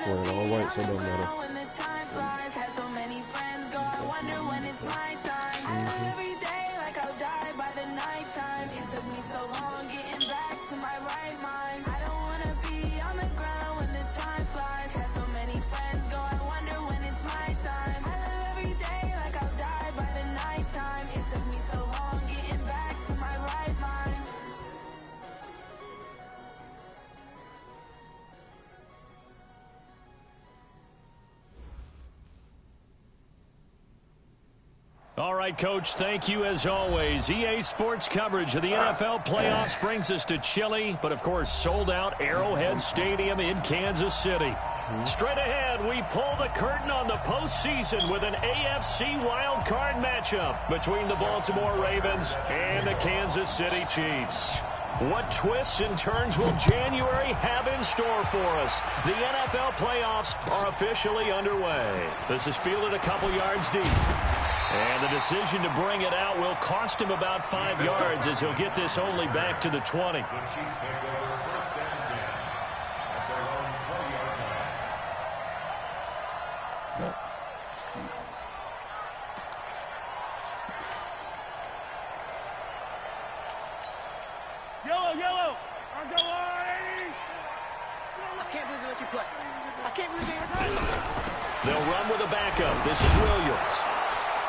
Wearing all white, so it don't matter. All right, Coach, thank you as always. EA Sports coverage of the NFL playoffs brings us to chilly, but of course sold-out Arrowhead Stadium in Kansas City. Straight ahead, we pull the curtain on the postseason with an AFC Wildcard matchup between the Baltimore Ravens and the Kansas City Chiefs. What twists and turns will January have in store for us? The NFL playoffs are officially underway. This is fielded a couple yards deep. And the decision to bring it out will cost him about 5 yards as he'll get this only back to the 20. Yellow! I can't believe they let you play. I can't believe they let you play. They'll run with a backup. This is Williams.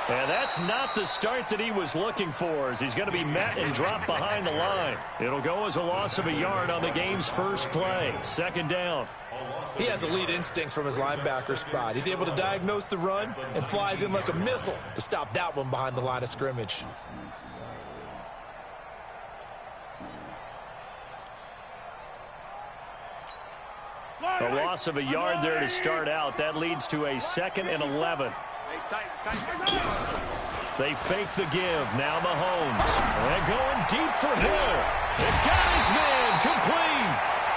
And that's not the start that he was looking for, as he's going to be met and dropped behind the line. It'll go as a loss of a yard on the game's first play. Second down. He has elite instincts from his linebacker spot. He's able to diagnose the run and flies in like a missile to stop that one behind the line of scrimmage. A loss of a yard there to start out. That leads to a 2nd and 11. They fake the give. Now Mahomes. And going deep for Hill. It got his man complete.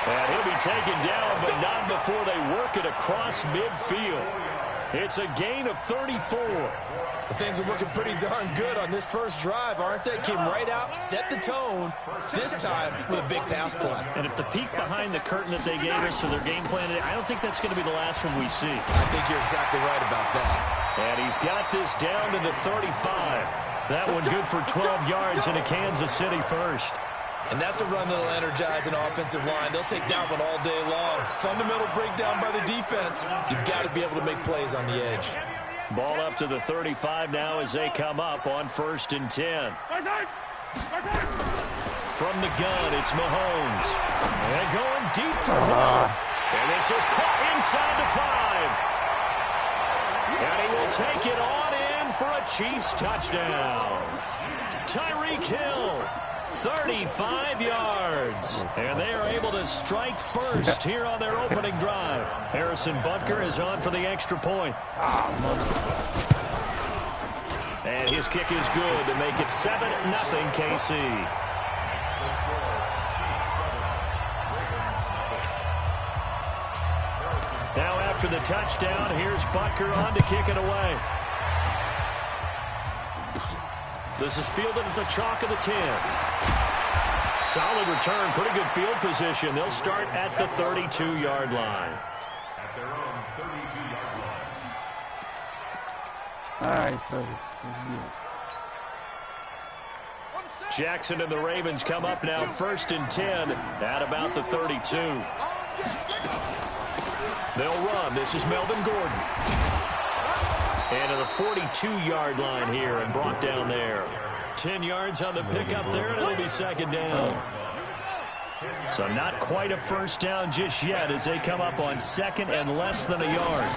And he'll be taken down, but not before they work it across midfield. It's a gain of 34. Things are looking pretty darn good on this first drive, aren't they? Came right out, set the tone, this time with a big pass play. And if the peek behind the curtain that they gave us to their game plan, I don't think that's going to be the last one we see. I think you're exactly right about that. And he's got this down to the 35. That one good for 12 yards in a Kansas City first. And that's a run that'll energize an offensive line. They'll take that one all day long. Fundamental breakdown by the defense. You've got to be able to make plays on the edge. Ball up to the 35 now as they come up on 1st and 10. From the gun, it's Mahomes. And going deep for Hill. And this is caught inside the 5. And he will take it on in for a Chiefs touchdown. Tyreek Hill. 35 yards. And they are able to strike first here on their opening drive. Harrison Butker is on for the extra point. And his kick is good to make it 7-0 KC. Now after the touchdown, here's Butker on to kick it away. This is fielded at the chalk of the 10. Solid return, pretty good field position. They'll start at the 32-yard line. At their own 32-yard line. All right, so Jackson and the Ravens come up now 1st and 10 at about the 32. They'll run. This is Melvin Gordon. And at the 42-yard line here and brought down there. 10 yards on the pickup there, and it'll be 2nd down. So not quite a first down just yet as they come up on 2nd and less than a yard.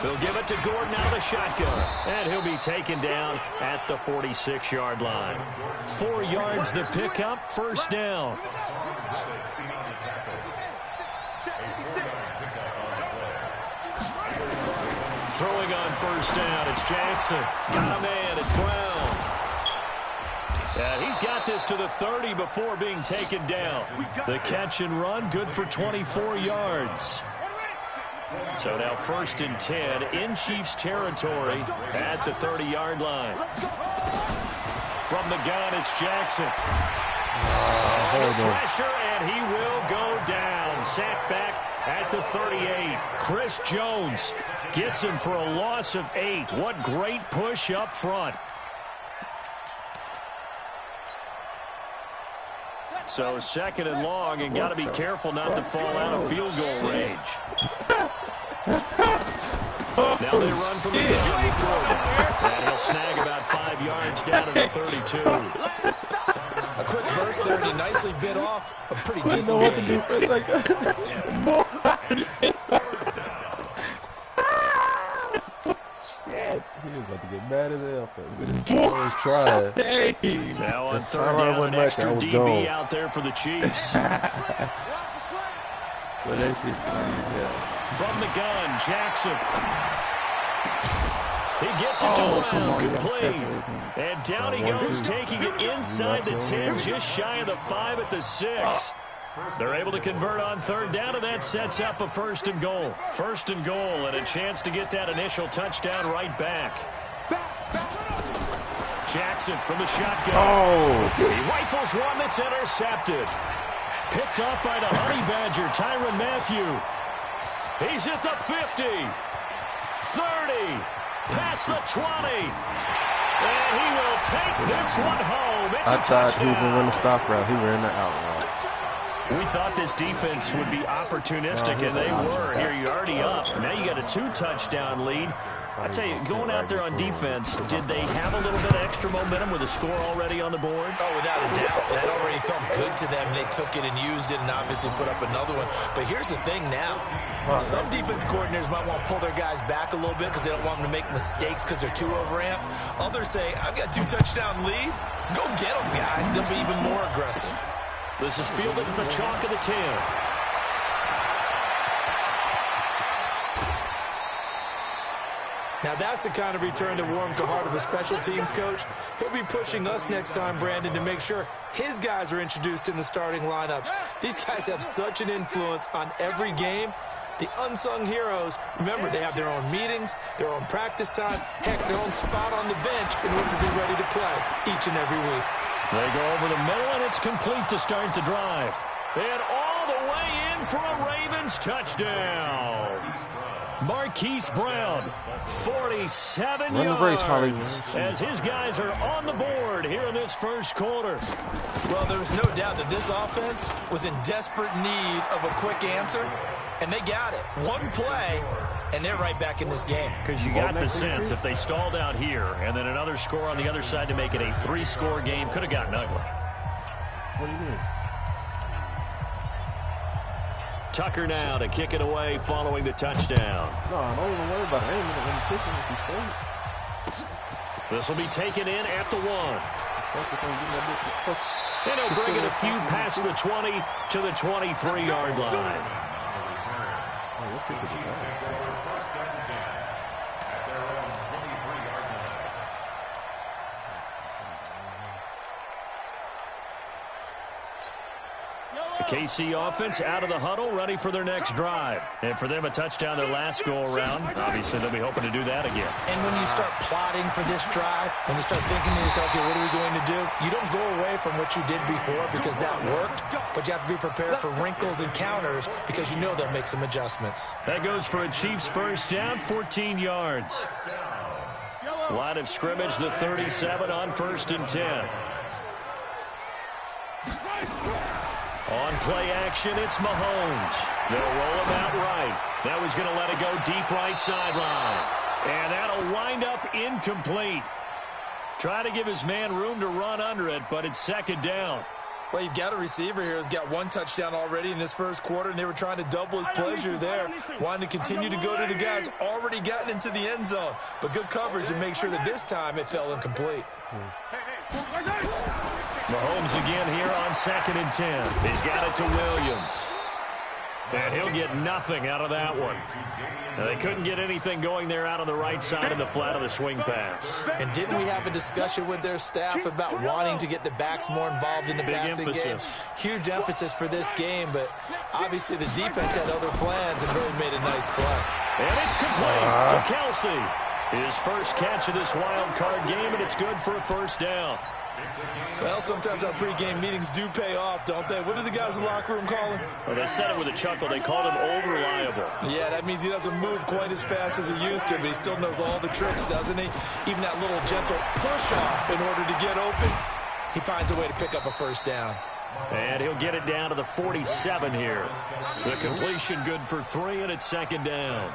They'll give it to Gordon out of the shotgun, and he'll be taken down at the 46-yard line. 4 yards the pickup, 1st down. Throwing on first down, it's Jackson. Got a man, it's Brown. And he's got this to the 30 before being taken down. The catch and run, good for 24 yards. So now 1st and 10 in Chiefs territory at the 30-yard line. From the gun, it's Jackson. Under pressure, and he will go down. Sacked back at the 38. Chris Jones gets him for a loss of 8. What great push up front. So 2nd and long, and got to be careful not to fall out of field goal range. Now they run from the gun with Gordon. And he'll snag about 5 yards down to the 32. A quick burst there, and he nicely bit off a pretty decent game. He was about to get mad as hell for it. He was trying. Now on 3rd down, an extra DB out there for the Chiefs. But that shit's funny, yeah. From the gun, Jackson. He gets it to Brown, complete. And down he goes, taking it inside the 10, just shy of the 5 at the 6. They're able to convert on 3rd down, and that sets up a 1st and goal. 1st and goal, and a chance to get that initial touchdown right back. Jackson from the shotgun. He rifles one that's intercepted. Picked off by the Honey Badger, Tyrann Mathieu. He's at the 50, 30, past the 20. And he will take this one home. It's a touchdown. I thought he was going to run the stop route. He ran the out route. We thought this defense would be opportunistic, and they were. Here, you're already up. Now you got a 2-touchdown lead. I tell you, going out there on defense, did they have a little bit of extra momentum with a score already on the board? Oh, without a doubt. That already felt good to them. They took it and used it and obviously put up another one. But here's the thing now. Some defense coordinators might want to pull their guys back a little bit because they don't want them to make mistakes because they're too overamped. Others say, I've got 2-touchdown lead. Go get them, guys. They'll be even more aggressive. This is fielded at the chalk of the 10. Now that's the kind of return that warms the heart of a special teams coach. He'll be pushing us next time, Brandon, to make sure his guys are introduced in the starting lineups. These guys have such an influence on every game. The unsung heroes, remember, they have their own meetings, their own practice time, heck, their own spot on the bench in order to be ready to play each and every week. They go over the middle, and it's complete to start the drive. And all the way in for a Ravens touchdown. Marquise Brown, 47 yards, as his guys are on the board here in this first quarter. Well, there's no doubt that this offense was in desperate need of a quick answer, and they got it. One play, and they're right back in this game. Because you got the sense if they stalled out here and then another score on the other side to make it a 3-score game, could have gotten ugly. What do you mean? Tucker now to kick it away following the touchdown. No, I don't even worry about it. I ain't even kicking if he's straight. This will be taken in at the 1. And he'll bring it a few past the 20 to the 23-yard line. The KC offense out of the huddle, ready for their next drive. And for them, a touchdown their last go-around. Obviously, they'll be hoping to do that again. And when you start plotting for this drive, when you start thinking to yourself, okay, what are we going to do? You don't go away from what you did before because that worked, but you have to be prepared for wrinkles and counters because you know they'll make some adjustments. That goes for a Chiefs first down, 14 yards. Line of scrimmage, the 37 on 1st and 10. On play action, it's Mahomes. They'll roll him out right. Now he's going to let it go deep right sideline. And that'll wind up incomplete. Try to give his man room to run under it, but it's 2nd down. Well, you've got a receiver here who's got 1 touchdown already in this first quarter, and they were trying to double his pleasure there, wanting to continue to go to the guys already gotten into the end zone. But good coverage to make sure that this time it fell incomplete. Mahomes again here on 2nd and 10. He's got it to Williams. And he'll get nothing out of that one. Now, they couldn't get anything going there out on the right side of the flat of the swing pass. And didn't we have a discussion with their staff about wanting to get the backs more involved in the passing game? Huge emphasis for this game, but obviously the defense had other plans and really made a nice play. And it's complete to Kelsey. His first catch of this wild card game, and it's good for a first down. Well, sometimes our pregame meetings do pay off, don't they? What do the guys in the locker room call him? Well, they said it with a chuckle. They called him old reliable. Yeah, that means he doesn't move quite as fast as he used to, but he still knows all the tricks, doesn't he? Even that little gentle push-off in order to get open, he finds a way to pick up a first down. And he'll get it down to the 47 here. The completion good for 3, and it's second down.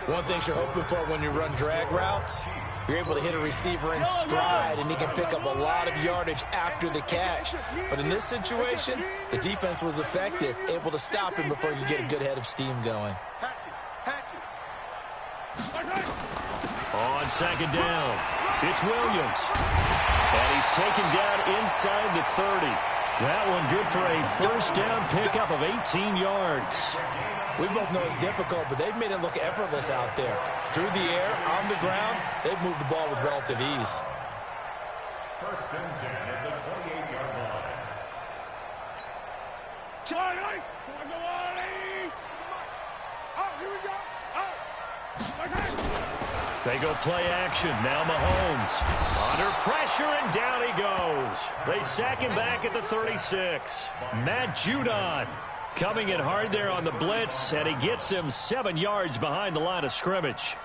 One thing you're hoping for when you run drag routes, you're able to hit a receiver in stride, and he can pick up a lot of yardage after the catch. But in this situation, the defense was effective, able to stop him before you get a good head of steam going. On second down, it's Williams. And he's taken down inside the 30. That one good for a first down pickup of 18 yards. We both know it's difficult, but they've made it look effortless out there. Through the air, on the ground, they've moved the ball with relative ease. First and 10 at the 28-yard line. Charlie! Oh, here we go. They go play action. Now Mahomes. Under pressure, and down he goes. They sack him back at the 36. Matt Judon coming in hard there on the blitz, and he gets him 7 yards behind the line of scrimmage.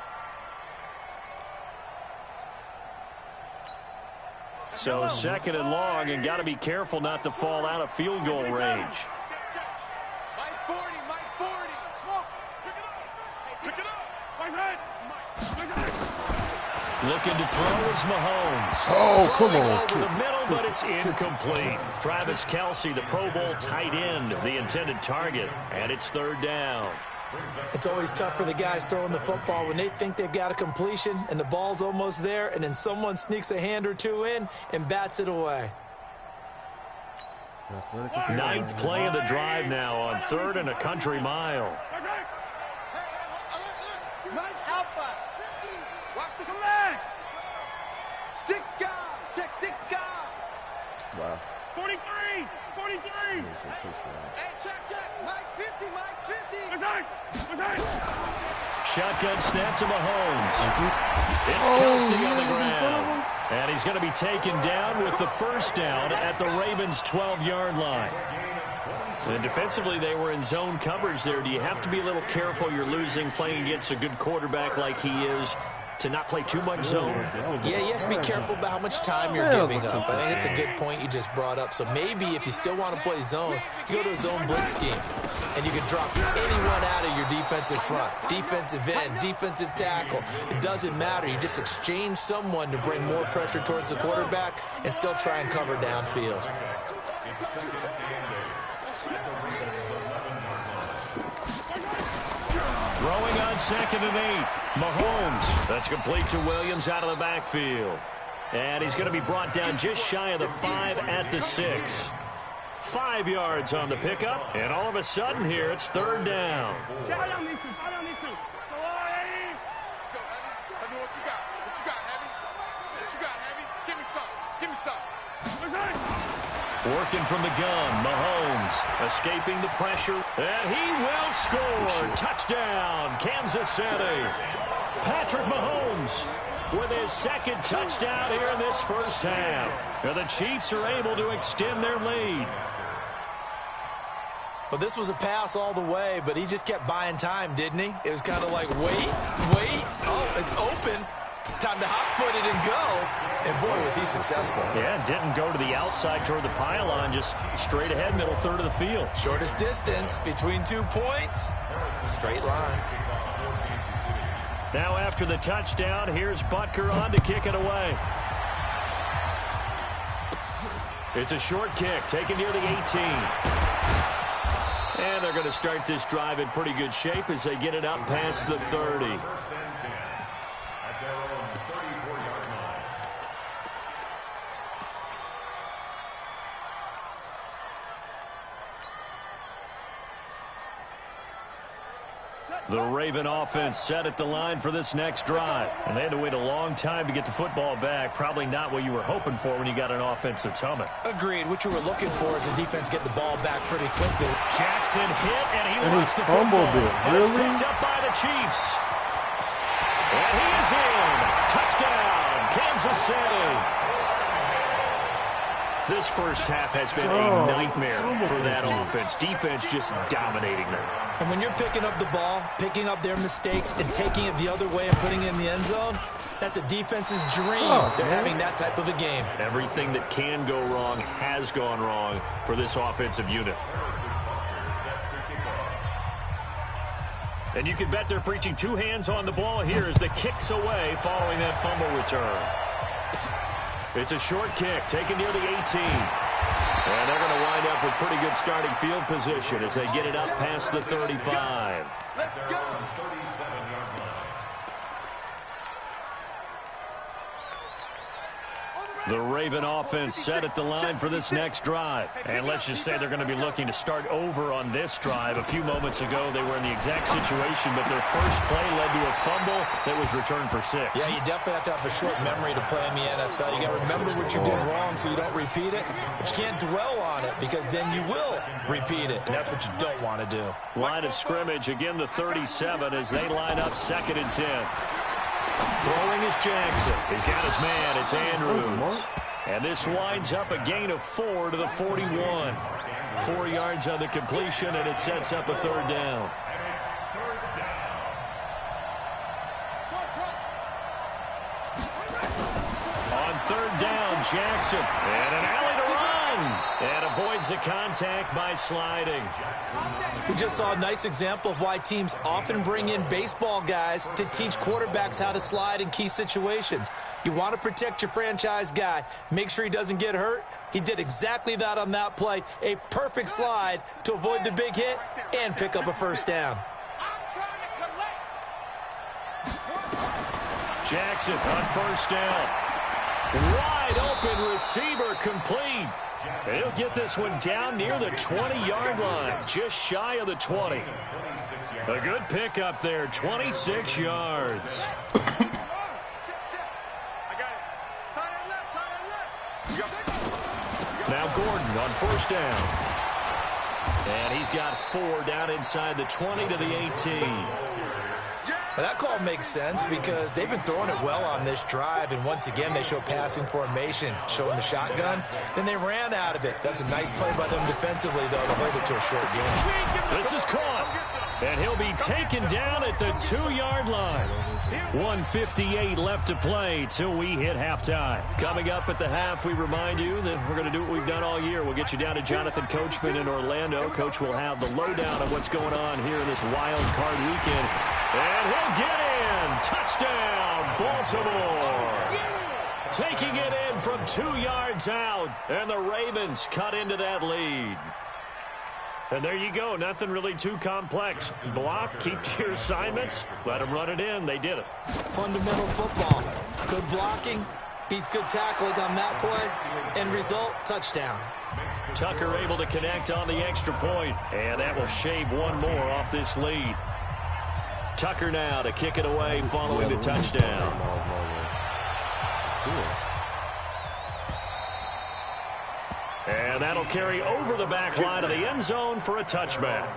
So second and long, and got to be careful not to fall out of field goal range. Mike 40, Mike 40. Smoke. Pick it up. Mike head. Looking to throw is Mahomes. Oh, come Throwing on. over the middle, but it's incomplete. Travis Kelce, the Pro Bowl tight end, the intended target, and it's third down. It's always tough for the guys throwing the football when they think they've got a completion and the ball's almost there, and then someone sneaks a hand or two in and bats it away. Ninth play of the drive now on 3rd and a country mile. Mike's alpha. Watch the command. 6 guys. Check 6 guys. Wow. 43. 43. Hey, check. Mike 50. Mike 50. Shotgun snap to Mahomes. It's Kelce on the ground. And he's going to be taken down with the first down at the Ravens' 12-yard line. And defensively, they were in zone coverage there. Do you have to be a little careful? You're losing playing against a good quarterback like he is to not play too much zone. Yeah, you have to be careful about how much time you're giving up. I think it's a good point you just brought up. So maybe if you still want to play zone, you go to a zone blitz scheme, and you can drop anyone out of your defensive front, defensive end, defensive tackle. It doesn't matter. You just exchange someone to bring more pressure towards the quarterback and still try and cover downfield. Throwing on 2nd and 8. Mahomes. That's complete to Williams out of the backfield. And he's going to be brought down just shy of the 5 at the 6. 5 yards on the pickup. And all of a sudden here, it's third down. Let's go, Heavy. Let's go, Heavy. Heavy, what you got? What you got, Heavy? What you got, Heavy? Give me some. Working from the gun, Mahomes escaping the pressure, and he will score. Touchdown, Kansas City. Patrick Mahomes with his second touchdown here in this first half. And the Chiefs are able to extend their lead. Well, this was a pass all the way, but he just kept buying time, didn't he? It was kind of like, wait. Oh, it's open. Time to hot-foot it and go. And, boy, was he successful. Yeah, didn't go to the outside toward the pylon, just straight ahead, middle third of the field. Shortest distance between 2 points. Straight line. Now after the touchdown, here's Butker on to kick it away. It's a short kick, taken near the 18. And they're going to start this drive in pretty good shape as they get it up past the 30. At their own 34-yard line. The Raven offense set at the line for this next drive. And they had to wait a long time to get the football back. Probably not what you were hoping for when you got an offense that's humming. Agreed. What you were looking for is the defense get the ball back pretty quickly. Jackson hit, and he lost the football. And it's picked up by the Chiefs. And he is in. Touchdown, Kansas City. This first half has been a nightmare for that offense. Defense just dominating them. And when you're picking up the ball, picking up their mistakes, and taking it the other way and putting it in the end zone, that's a defense's dream. They're having that type of a game. Everything that can go wrong has gone wrong for this offensive unit. And you can bet they're preaching two hands on the ball here as the kick's away following that fumble return. It's a short kick taken near the 18. And they're going to wind up with pretty good starting field position as they get it up past the 35. Let's go. The Raven offense set at the line for this next drive. And let's just say they're going to be looking to start over on this drive. A few moments ago, they were in the exact situation, but their first play led to a fumble that was returned for 6. Yeah, you definitely have to have a short memory to play in the NFL. You got to remember what you did wrong so you don't repeat it, but you can't dwell on it because then you will repeat it, and that's what you don't want to do. Line of scrimmage, again the 37 as they line up 2nd and 10. Throwing is Jackson. He's got his man. It's Andrews. And this winds up a gain of 4 to the 41. 4 yards on the completion, and it sets up a 3rd down. On 3rd down, Jackson. And an alley to run. And avoids the contact by sliding. We just saw a nice example of why teams often bring in baseball guys to teach quarterbacks how to slide in key situations. You want to protect your franchise guy. Make sure he doesn't get hurt. He did exactly that on that play. A perfect slide to avoid the big hit and pick up a 1st down. Jackson on 1st down. Wide open receiver complete. And he'll get this one down near the 20-yard line, just shy of the 20. A good pickup there, 26 yards. Now Gordon on 1st down. And he's got 4 down inside the 20 to the 18. Well, that call makes sense because they've been throwing it well on this drive, and once again they show passing formation, showing the shotgun. Then they ran out of it. That's a nice play by them defensively, though, to hold it to a short game. This is caught, and he'll be taken down at the 2-yard line. 1:58 left to play till we hit halftime. Coming up at the half, we remind you that we're going to do what we've done all year. We'll get you down to Jonathan Coachman in Orlando. Coach will have the lowdown of what's going on here in this wild card weekend. And he'll get in. Touchdown, Baltimore. Taking it in from 2 yards out. And the Ravens cut into that lead. And there you go. Nothing really too complex. Block, keep to your assignments, let them run it in. They did it. Fundamental football. Good blocking beats good tackling on that play. End result, touchdown. Tucker able to connect on the extra point. And that will shave one more off this lead. Tucker now to kick it away following the touchdown. And that'll carry over the back line of the end zone for a touchback.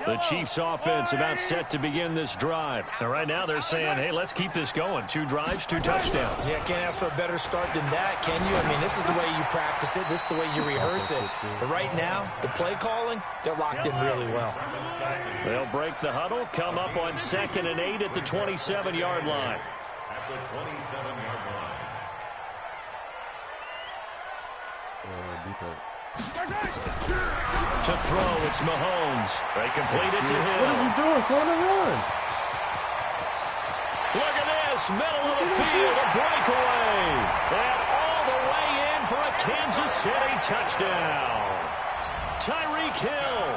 The Chiefs offense about set to begin this drive. And right now they're saying, hey, let's keep this going. 2 drives, 2 touchdowns. Yeah, can't ask for a better start than that, can you? I mean, this is the way you practice it. This is the way you rehearse it. But right now, the play calling, they're locked in really well. They'll break the huddle, come up on 2nd and 8 at the 27-yard line. At the 27-yard line. To throw, it's Mahomes. They complete it to Hill. What are you doing? Throw the run. Look at this, middle of the field, a breakaway. And all the way in for a Kansas City touchdown. Tyreek Hill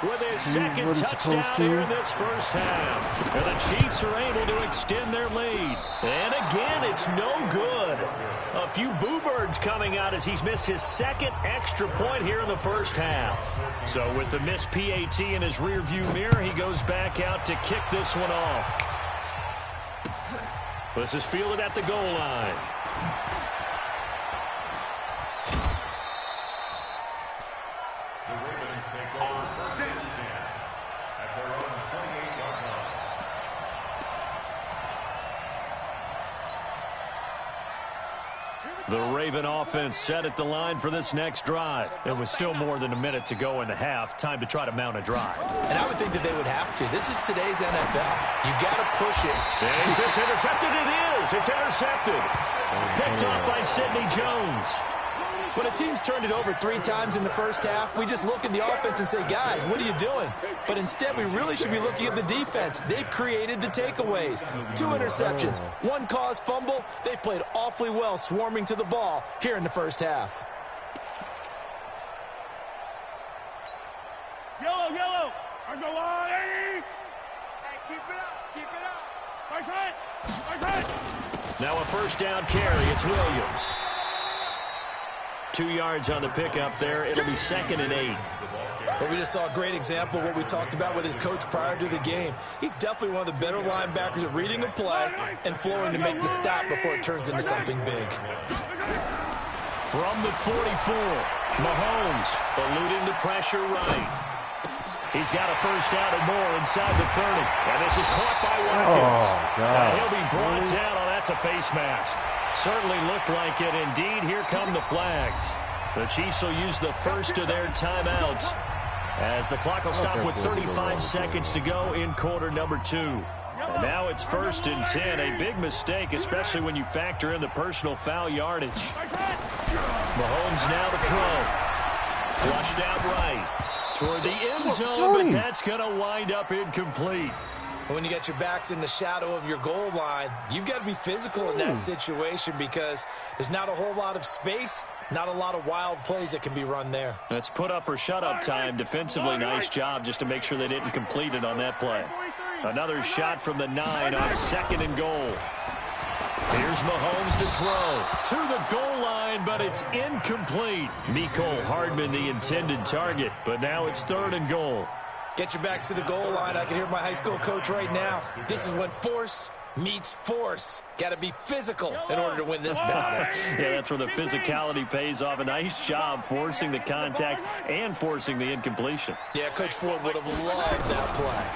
with his second touchdown here in this first half. And the Chiefs are able to extend their lead. And again, it's no good. A few boo birds coming out as he's missed his second extra point here in the first half. So with the missed PAT in his rearview mirror, he goes back out to kick this one off. This is fielded at the goal line. The Ravens take over first and 10 at their own 28-yard line. The Raven offense set at the line for this next drive. It was still more than a minute to go in the half. Time to try to mount a drive. And I would think that they would have to. This is today's NFL. You got to push it. Is this intercepted? It is. It's intercepted. Picked off by Sidney Jones. When a team's turned it over 3 times in the first half, we just look at the offense and say, guys, what are you doing? But instead, we really should be looking at the defense. They've created the takeaways. 2 interceptions, 1 caused fumble. They played awfully well swarming to the ball here in the first half. Yellow, yellow. On the line. Hey, keep it up. Keep it up. Nice hit. Nice hit. Now a first down carry. It's Williams. 2 yards on the pickup there. It'll be 2nd and 8. But we just saw a great example of what we talked about with his coach prior to the game. He's definitely one of the better linebackers at reading the play and flowing to make the stop before it turns into something big. From the 44, Mahomes eluding the pressure right. He's got a first down and more inside the 30. And this is caught by Watkins. Oh, God. He'll be brought down. Oh, that's a face mask. Certainly looked like it. Indeed, here come the flags. The Chiefs will use the first of their timeouts as the clock will stop with 35 seconds to go in quarter number 2. And now it's 1st and 10. A big mistake, especially when you factor in the personal foul yardage. Mahomes now to throw. Flushed out right toward the end zone, but that's going to wind up incomplete. When you get your backs in the shadow of your goal line, you've got to be physical in that situation because there's not a whole lot of space, not a lot of wild plays that can be run there. That's put up or shut up time. Defensively, nice job just to make sure they didn't complete it on that play. Another shot from the 9 on 2nd and goal. Here's Mahomes to throw to the goal line, but it's incomplete. Mecole Hardman, the intended target, but now it's 3rd and goal. Get your backs to the goal line. I can hear my high school coach right now. This is when force meets force. Got to be physical in order to win this battle. Yeah, that's where the physicality pays off. A nice job forcing the contact and forcing the incompletion. Yeah, Coach Ford would have loved that play.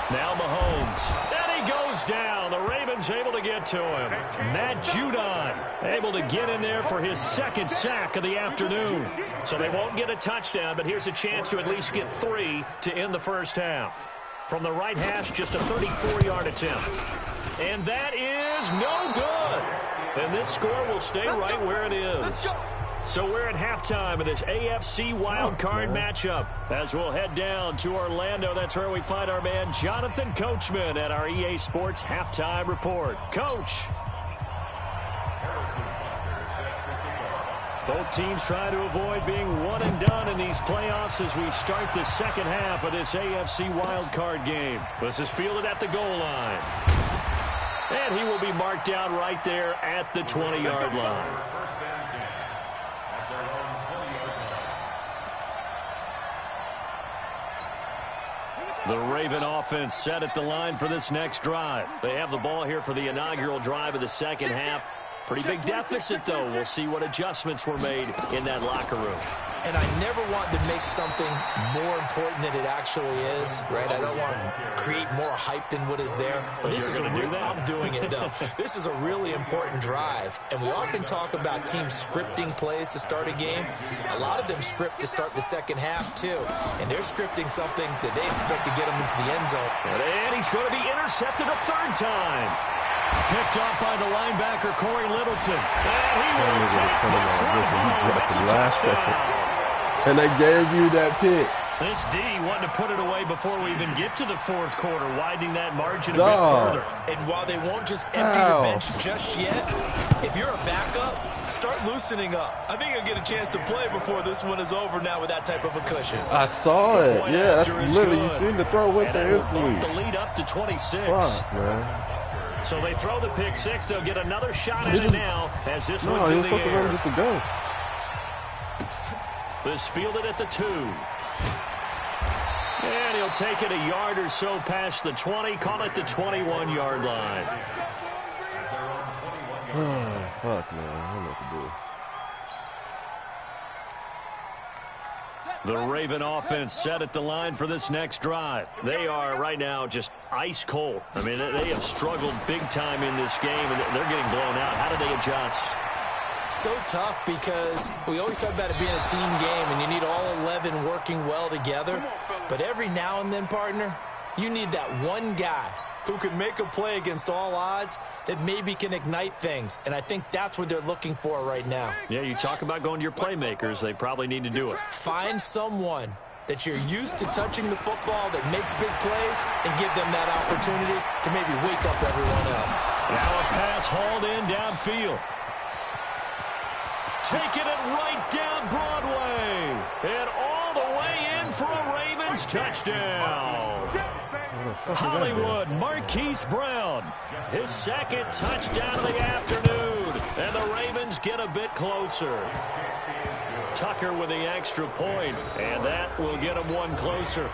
Now Mahomes. And he goes down. The Ravens able to get to him. Matt Judon able to get in there for his 2nd sack of the afternoon. So they won't get a touchdown, but here's a chance to at least get 3 to end the first half. From the right hash, just a 34-yard attempt. And that is no good. And this score will stay right where it is. So we're at halftime of this AFC Wildcard matchup. As we'll head down to Orlando, that's where we find our man Jonathan Coachman at our EA Sports Halftime Report. Coach. Both teams try to avoid being one and done in these playoffs as we start the second half of this AFC Wildcard game. This is fielded at the goal line. And he will be marked down right there at the 20-yard line. The Raven offense set at the line for this next drive. They have the ball here for the inaugural drive of the second half. Pretty big deficit, though. We'll see what adjustments were made in that locker room. And I never want to make something more important than it actually is, right? I don't want to create more hype than what is there. But this is I'm doing it, though. This is a really important drive. And we often talk about teams scripting plays to start a game. A lot of them script to start the second half, too. And they're scripting something that they expect to get them into the end zone. And he's going to be intercepted a 3rd time. Picked off by the linebacker, Corey Littleton. And he will take this one home. It's a touchdown. And they gave you that pick. This D wanted to put it away before we even get to the 4th quarter, widening that margin a bit further. And while they won't just empty the bench just yet, if you're a backup, Start loosening up. I think he'll get a chance to play before this one is over now with that type of a cushion. I saw it. Yeah, that's literally, you seen the throw with there instantly. The lead up to 26. Fuck, man. So they throw the pick six. They'll get another shot at it now as this one's in the air. No, just to go. This fielded at the 2. And he'll take it a yard or so past the 20. Call it the 21-yard line. Oh, fuck, man. I don't know what to do. The Raven offense set at the line for this next drive. They are right now just ice cold. I mean, they have struggled big time in this game, and they're getting blown out. How do they adjust? So tough because we always talk about it being a team game, and you need all 11 working well together. But every now and then, partner, you need that one guy who can make a play against all odds that maybe can ignite things. And I think that's what they're looking for right now. Yeah, you talk about going to your playmakers. They probably need to do it. Find someone that you're used to touching the football that makes big plays and give them that opportunity to maybe wake up everyone else. Now a pass hauled in downfield. Taking it right down Broadway. And all the way in for a Ravens touchdown. Hollywood, Marquise Brown. His second touchdown of the afternoon. And the Ravens get a bit closer. Tucker with the extra point. And that will get them one closer.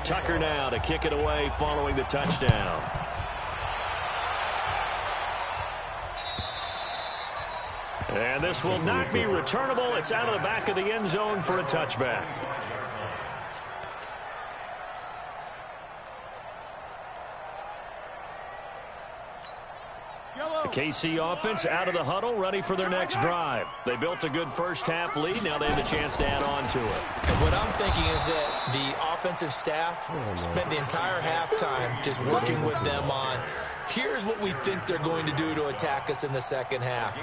Tucker now to kick it away following the touchdown. And this will not be returnable. It's out of the back of the end zone for a touchback. The KC offense out of the huddle, ready for their next drive. They built a good first-half lead. Now they have a chance to add on to it. And what I'm thinking is that the offensive staff spent the entire halftime just working with them on, here's what we think they're going to do to attack us in the second half.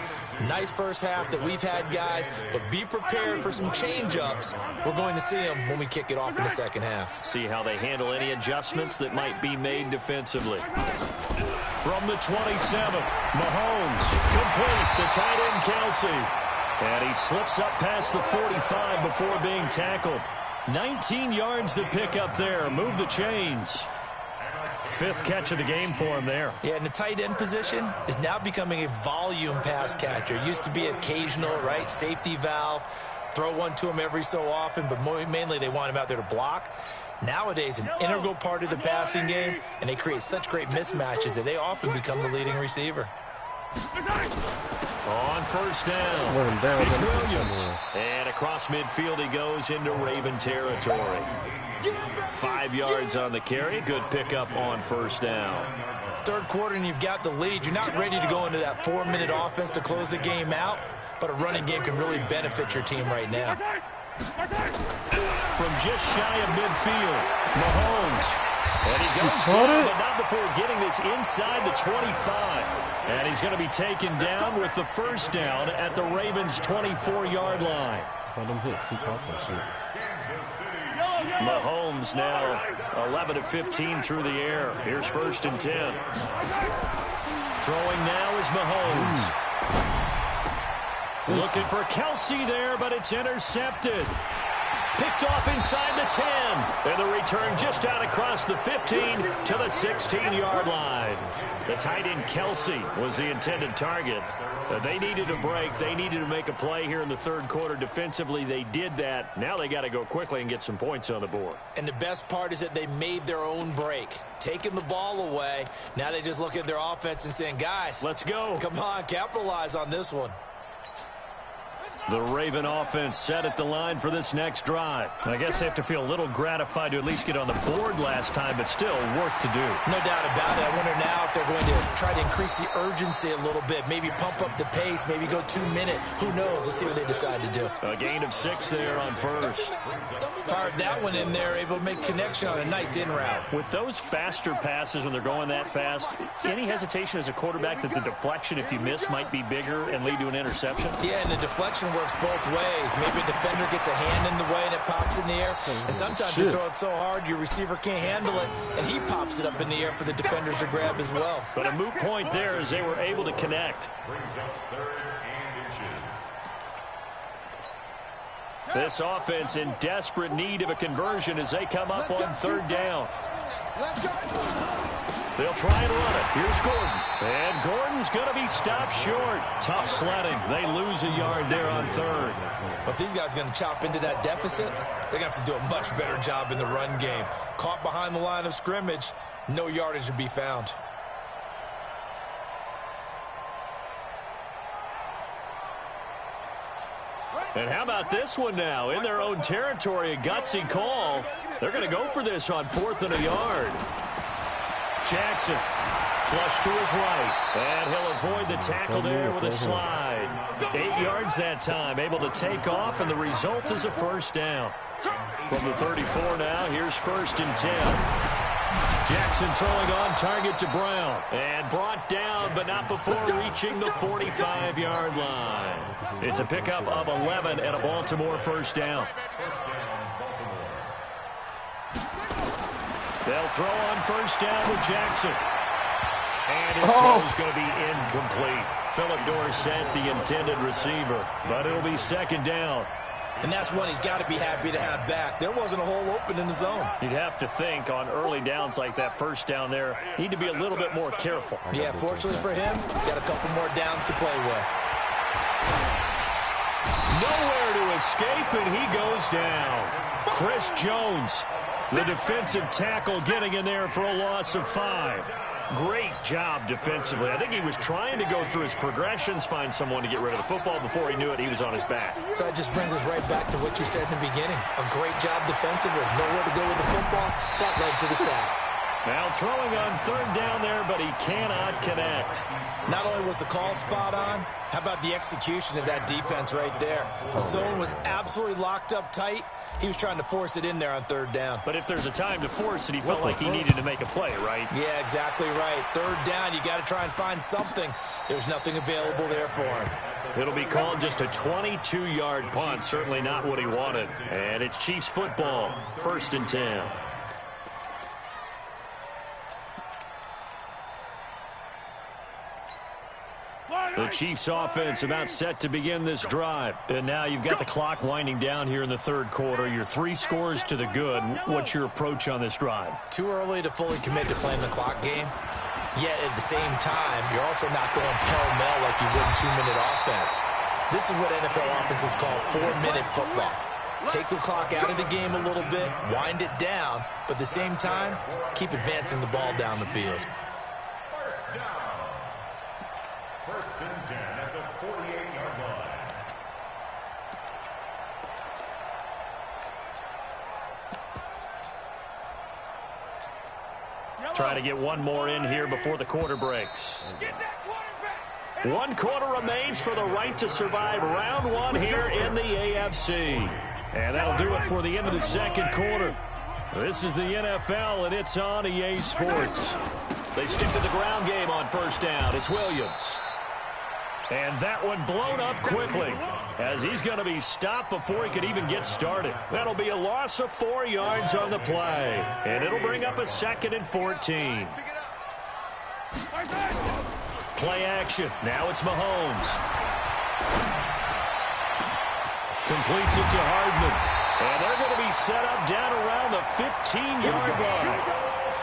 Nice first half that we've had, guys, but be prepared for some change-ups. We're going to see them when we kick it off in the second half. See how they handle any adjustments that might be made defensively. From the 27, Mahomes, complete, the tight end Kelsey. And he slips up past the 45 before being tackled. 19 yards to pick up there. Move the chains. Fifth catch of the game for him there. Yeah, and the tight end position is now becoming a volume pass catcher. Used to be occasional, right? Safety valve. Throw one to him every so often, but mainly they want him out there to block. Nowadays, an integral part of the passing game, and they create such great mismatches that they often become the leading receiver. On first down, it's Williams. And across midfield he goes into Raven territory. 5 yards on the carry. Good pickup on first down. Third quarter and you've got the lead. You're not ready to go into that 4-minute offense to close the game out, but a running game can really benefit your team right now. From just shy of midfield, Mahomes. And he goes down, but not before getting this inside the 25. And he's going to be taken down with the first down at the Ravens' 24-yard line. Mahomes now 11 of 15 through the air. Here's first and 10. Throwing now is Mahomes. Looking for Kelsey there, but it's intercepted. Picked off inside the 10. And the return just out across the 15 to the 16-yard line. The tight end Kelsey was the intended target. They needed a break. They needed to make a play here in the third quarter. Defensively, they did that. Now they got to go quickly and get some points on the board. And the best part is that they made their own break. Taking the ball away. Now they just look at their offense and saying, guys, let's go. Come on, capitalize on this one. The Raven offense set at the line for this next drive. I guess they have to feel a little gratified to at least get on the board last time, but still work to do. No doubt about it. I wonder now if they're going to try to increase the urgency a little bit, maybe pump up the pace, maybe go 2-minute. Who knows? Let's see what they decide to do. A gain of 6 there on first. Fired that one in there, able to make connection on a nice in route. With those faster passes when they're going that fast, any hesitation as a quarterback that the deflection, if you miss, might be bigger and lead to an interception? Yeah, and the deflection works both ways. Maybe a defender gets a hand in the way and it pops in the air. And sometimes you throw it so hard your receiver can't handle it, and he pops it up in the air for the defenders to grab as well. But a moot point there as they were able to connect. Brings up 3rd and inches. This offense in desperate need of a conversion as they come up on 3rd down. They'll try and run it. Here's Gordon. And Gordon's going to be stopped short. Tough sledding. They lose a yard there on 3rd. But these guys are going to chop into that deficit. They're going to have to do a much better job in the run game. Caught behind the line of scrimmage, no yardage to be found. And how about this one now? In their own territory, a gutsy call. They're going to go for this on 4th and a yard. Jackson, flush to his right. And he'll avoid the tackle there with a slide. 8 yards that time, able to take off, and the result is a 1st down. From the 34 now, here's 1st and 10. Jackson throwing on target to Brown. And brought down, but not before reaching the 45-yard line. It's a pickup of 11 and a Baltimore 1st down. They'll throw on 1st down with Jackson. And his throw is going to be incomplete. Philip Dorsett, the intended receiver. But it'll be 2nd down. And that's one he's got to be happy to have back. There wasn't a hole open in the zone. You'd have to think on early downs like that 1st down there, need to be a little bit more careful. Yeah, fortunately for him, got a couple more downs to play with. Nowhere to escape, and he goes down. Chris Jones, the defensive tackle, getting in there for a loss of 5. Great job defensively. I think he was trying to go through his progressions, find someone to get rid of the football. Before he knew it, he was on his back. So that just brings us right back to what you said in the beginning. A great job defensively. Nowhere to go with the football. That led to the sack. Now throwing on 3rd down there, but he cannot connect. Not only was the call spot on, how about the execution of that defense right there? The zone was absolutely locked up tight. He was trying to force it in there on 3rd down. But if there's a time to force it, he felt like he needed to make a play, right? Yeah, exactly right. 3rd down, you got to try and find something. There's nothing available there for him. It'll be called just a 22-yard punt. Certainly not what he wanted. And it's Chiefs football, 1st and 10. The Chiefs offense about set to begin this drive. And now you've got the clock winding down here in the 3rd quarter. Your 3 scores to the good. What's your approach on this drive? Too early to fully commit to playing the clock game. Yet at the same time, you're also not going pell-mell like you would in 2-minute offense. This is what NFL offenses call 4-minute football. Take the clock out of the game a little bit, wind it down, but at the same time, keep advancing the ball down the field. 1st down. 1st and 10 at the 48-yard line. Try to get one more in here before the quarter breaks. 1 quarter remains for the right to survive round 1 here in the AFC. And that'll do it for the end of the 2nd quarter. This is the NFL, and it's on EA Sports. They stick to the ground game on 1st down. It's Williams. And that one blown up quickly as he's going to be stopped before he could even get started. That'll be a loss of 4 yards on the play. And it'll bring up a 2nd and 14. Play action. Now it's Mahomes. Completes it to Hardman. And they're going to be set up down around the 15-yard line.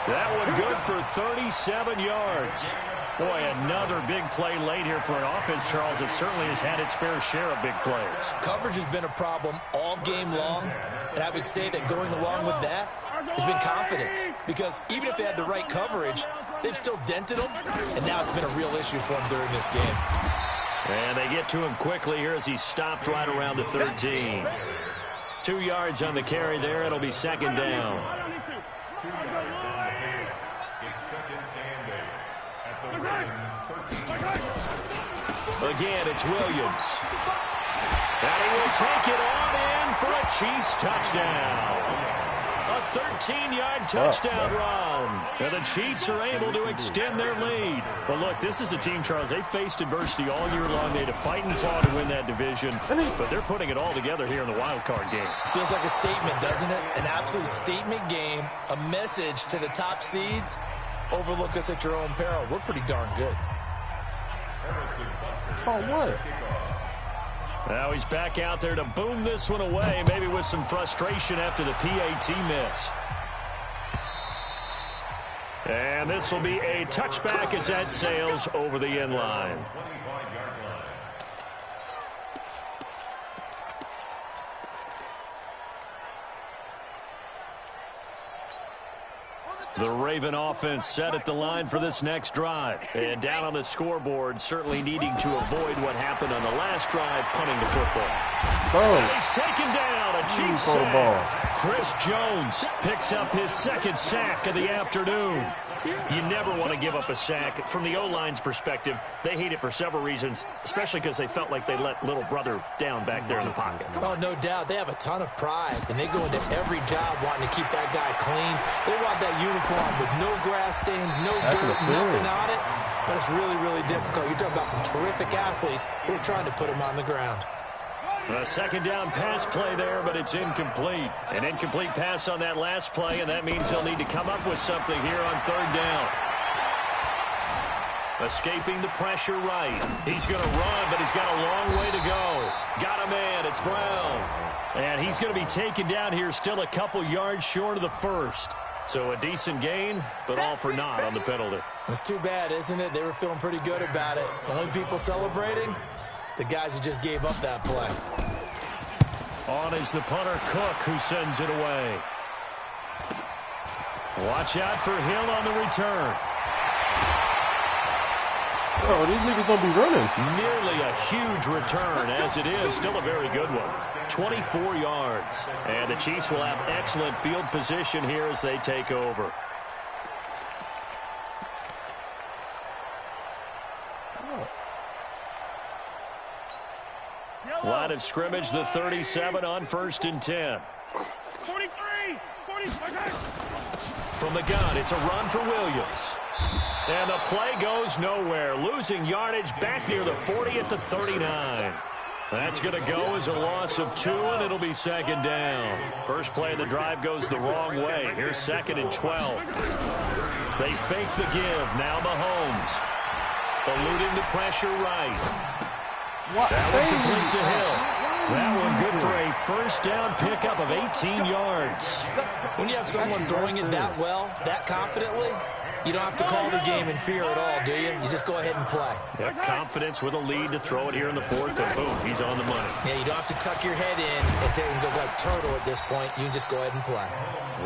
That one good for 37 yards. Boy, another big play late here for an offense, Charles, that certainly has had its fair share of big plays. Coverage has been a problem all game long, and I would say that going along with that has been confidence. Because even if they had the right coverage, they've still dented them, and now it's been a real issue for them during this game. And they get to him quickly here as he stopped right around the 13. 2 yards on the carry there. It'll be 2nd down. 2 yards on the game. It's 2nd and 8 at the Ravens 13. Again, it's Williams. And he will take it on in for a Chiefs touchdown. A 13-yard touchdown run. And the Chiefs are able to extend their lead. But look, this is a team, Charles, they faced adversity all year long. They had to fight and claw to win that division. But they're putting it all together here in the wild card game. Feels like a statement, doesn't it? An absolute statement game. A message to the top seeds. Overlook us at your own peril. We're pretty darn good. Oh, what? Now he's back out there to boom this one away, maybe with some frustration after the PAT miss. And this will be a touchback as that sails over the end line. The Raven offense set at the line for this next drive. And down on the scoreboard, certainly needing to avoid what happened on the last drive, punting the football. Oh. He's taken down, a Chiefs sack. Chris Jones picks up his second sack of the afternoon. You never want to give up a sack. From the O-line's perspective, they hate it for several reasons, especially because they felt like they let little brother down back there in the pocket. Oh, no doubt. They have a ton of pride, and they go into every job wanting to keep that guy clean. They want that uniform with no grass stains, no dirt, nothing on it. But it's really, really difficult. You're talking about some terrific athletes who are trying to put him on the ground. A second down pass play there, but it's incomplete. An incomplete pass on that last play, and that means they'll need to come up with something here on third down. Escaping the pressure right. He's going to run, but he's got a long way to go. Got a man. It's Brown. And he's going to be taken down here still a couple yards short of the first. So a decent gain, but all for naught on the penalty. It's too bad, isn't it? They were feeling pretty good about it. The only people celebrating, the guys who just gave up that play. On is the punter, Cook, who sends it away. Watch out for Hill on the return. Oh, these niggas don't be running. Nearly a huge return, as it is. Still a very good one. 24 yards. And the Chiefs will have excellent field position here as they take over. Line of scrimmage, the 37 on 1st and 10. 43, 45. From the gun, it's a run for Williams. And the play goes nowhere. Losing yardage back near the 40 at the 39. That's going to go as a loss of 2, and it'll be second down. First play of the drive goes the wrong way. Here's 2nd and 12. They fake the give. Now Mahomes. Eluding the pressure right. What? That one complete to Hill. That one good for a first down pickup of 18 yards. When you have someone throwing it that well, that confidently, you don't have to call the game in fear at all, do you? You just go ahead and play. Have confidence with a lead to throw it here in the 4th, and boom, he's on the money. Yeah, you don't have to tuck your head in and go like turtle at this point. You can just go ahead and play.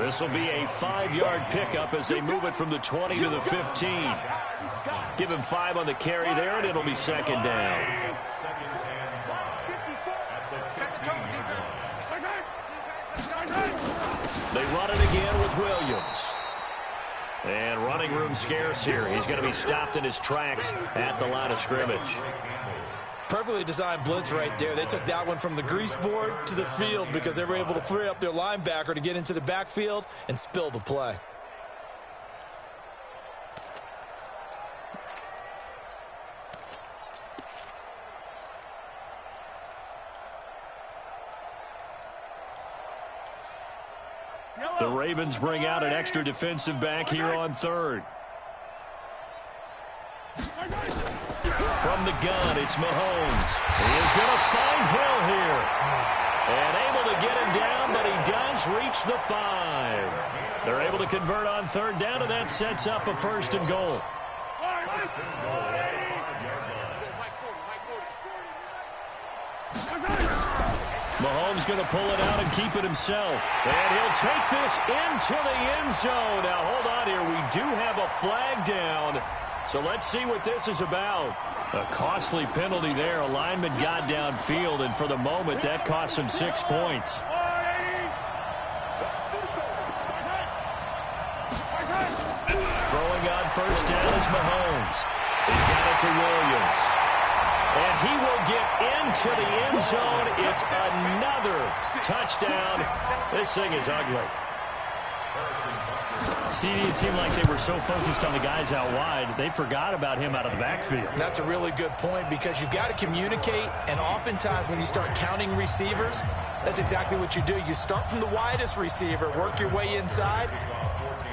This will be a 5-yard pickup as they move it from the 20 to the 15. Give him 5 on the carry there, and it'll be second down. They run it again with Williams. And running room scarce here. He's going to be stopped in his tracks at the line of scrimmage. Perfectly designed blitz right there. They took that one from the grease board to the field because they were able to free up their linebacker to get into the backfield and spill the play. The Ravens bring out an extra defensive back here on 3rd. From the gun, it's Mahomes. He is going to find Hill here. And able to get him down, but he does reach the 5. They're able to convert on 3rd down, and that sets up a 1st and goal. Mahomes going to pull it out and keep it himself. And he'll take this into the end zone. Now, hold on here. We do have a flag down. So let's see what this is about. A costly penalty there. A lineman got downfield, and for the moment, that cost him 6 points. Throwing on 1st down is Mahomes. He's got it to Williams. And he will get into the end zone. It's another touchdown. This thing is ugly. See, it seemed like they were so focused on the guys out wide, they forgot about him out of the backfield. That's a really good point because you've got to communicate, and oftentimes when you start counting receivers, that's exactly what you do. You start from the widest receiver, work your way inside.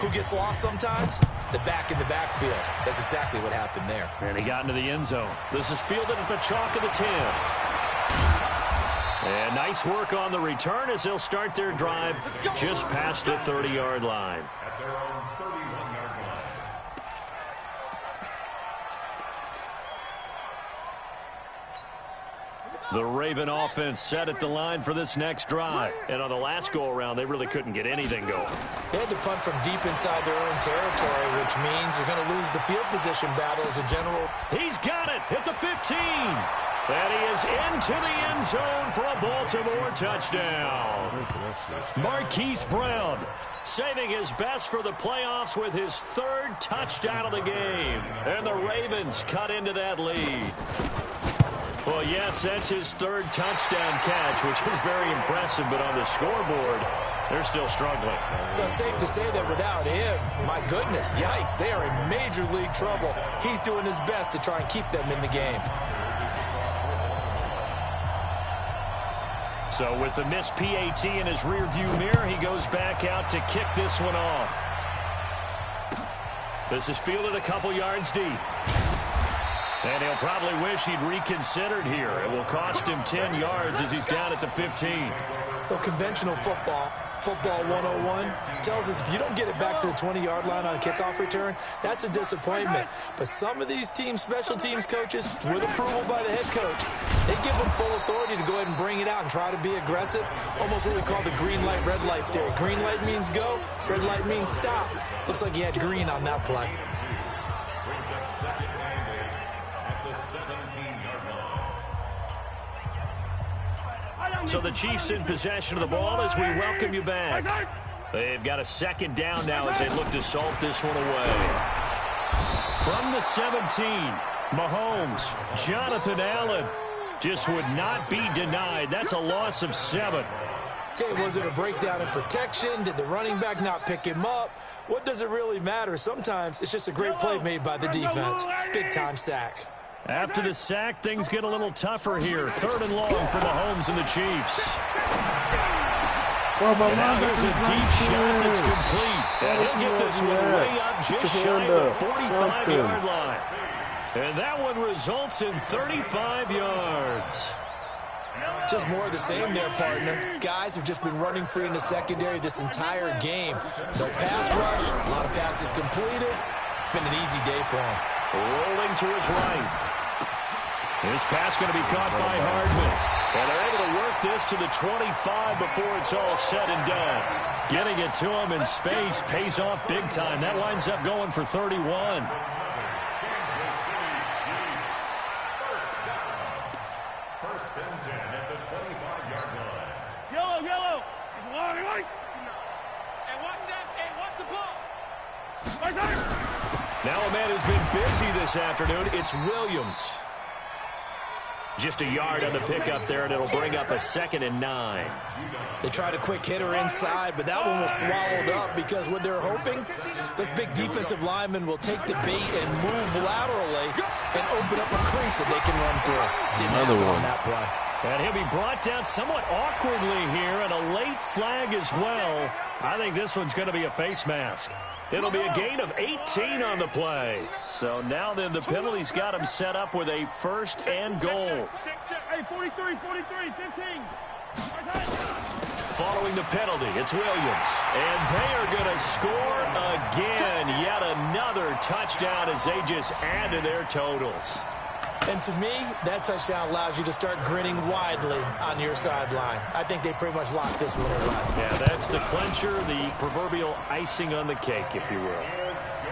Who gets lost sometimes? The back in the backfield. That's exactly what happened there. And he got into the end zone. This is fielded at the chalk of the 10. And nice work on the return as they'll start their drive just past the 30-yard line. At their own 31-yard line. The Raven offense set at the line for this next drive. And on the last go-around, they really couldn't get anything going. They had to punt from deep inside their own territory, which means you're going to lose the field position battle as a general. He's got it at the 15. And he is into the end zone for a Baltimore touchdown. Marquise Brown saving his best for the playoffs with his third touchdown of the game. And the Ravens cut into that lead. Well, yes, that's his third touchdown catch, which is very impressive, but on the scoreboard, they're still struggling. So safe to say that without him, my goodness, yikes, they are in major league trouble. He's doing his best to try and keep them in the game. So with the missed PAT in his rearview mirror, he goes back out to kick this one off. This is fielded a couple yards deep. And he'll probably wish he'd reconsidered here. It will cost him 10 yards as he's down at the 15. Well, conventional football 101, tells us if you don't get it back to the 20-yard line on a kickoff return, that's a disappointment. But some of these teams, special teams coaches, with approval by the head coach, they give them full authority to go ahead and bring it out and try to be aggressive. Almost what we call the green light, red light theory. Green light means go, red light means stop. Looks like he had green on that play. Brings up second and 8 at the 17-yard line. So the Chiefs in possession of the ball as we welcome you back. They've got a second down now as they look to salt this one away. From the 17, Mahomes, Jonathan Allen just would not be denied. That's a loss of 7. Okay, was it a breakdown in protection? Did the running back not pick him up? What does it really matter? Sometimes it's just a great play made by the defense. Big-time sack. After the sack, things get a little tougher here. 3rd and long for Mahomes and the Chiefs. Well, and now there's a deep shot that's complete. And he'll get this one way up just shy of the 45-yard line. And that one results in 35 yards. Just more of the same there, partner. Guys have just been running free in the secondary this entire game. No pass rush, a lot of passes completed. Been an easy day for him. Rolling to his right. This pass going to be caught by Hardman. And they're able to work this to the 25 before it's all said and done. Getting it to him in space pays off big time. That winds up going for 31. First and 10 at the 25-yard line. Yellow. And watch that. And watch the ball. Now a man who's been busy this afternoon, it's Williams. Just a yard on the pickup there, and it'll bring up a 2nd and 9. They tried a quick hitter inside, but that one was swallowed up because what they're hoping, those big defensive linemen will take the bait and move laterally and open up a crease that they can run through. Didn't happen on that play. And he'll be brought down somewhat awkwardly here, and a late flag as well. I think this one's going to be a face mask. It'll be a gain of 18 on the play. So now then the penalty's got him set up with a 1st and goal. Hey, 43, 15. Following the penalty, it's Williams. And they are going to score again. Yet another touchdown as they just add to their totals. And to me, that touchdown allows you to start grinning widely on your sideline. I think they pretty much locked this one away. Yeah, that's the clincher, the proverbial icing on the cake, if you will.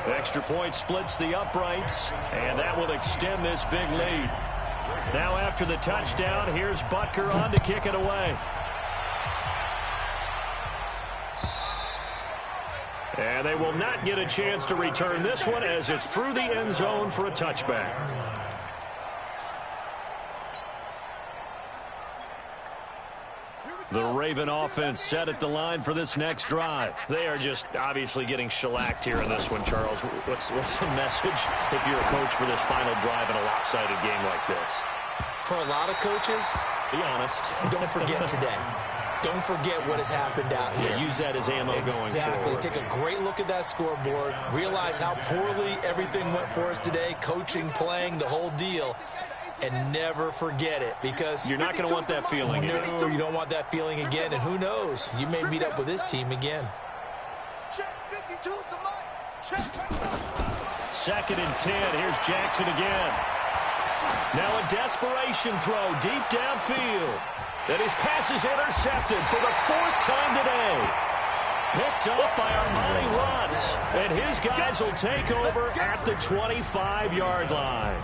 The extra point splits the uprights, and that will extend this big lead. Now after the touchdown, here's Butker on to kick it away. And they will not get a chance to return this one as it's through the end zone for a touchback. The Raven offense set at the line for this next drive. They are just obviously getting shellacked here in this one, Charles. What's the message if you're a coach for this final drive in a lopsided game like this? For a lot of coaches, be honest. Don't forget today. Don't forget what has happened out here. Yeah, use that as ammo going forward. Exactly. Take a great look at that scoreboard. Realize how poorly everything went for us today. Coaching, playing, the whole deal. And never forget it, because you're not going to want that feeling again. No, you don't want that feeling again. And who knows? You may meet up with this team again. Second and 10. Here's Jackson again. Now a desperation throw deep downfield. And his pass is intercepted for the 4th time today. Picked up by Armani Watts. And his guys will take over at the 25-yard line.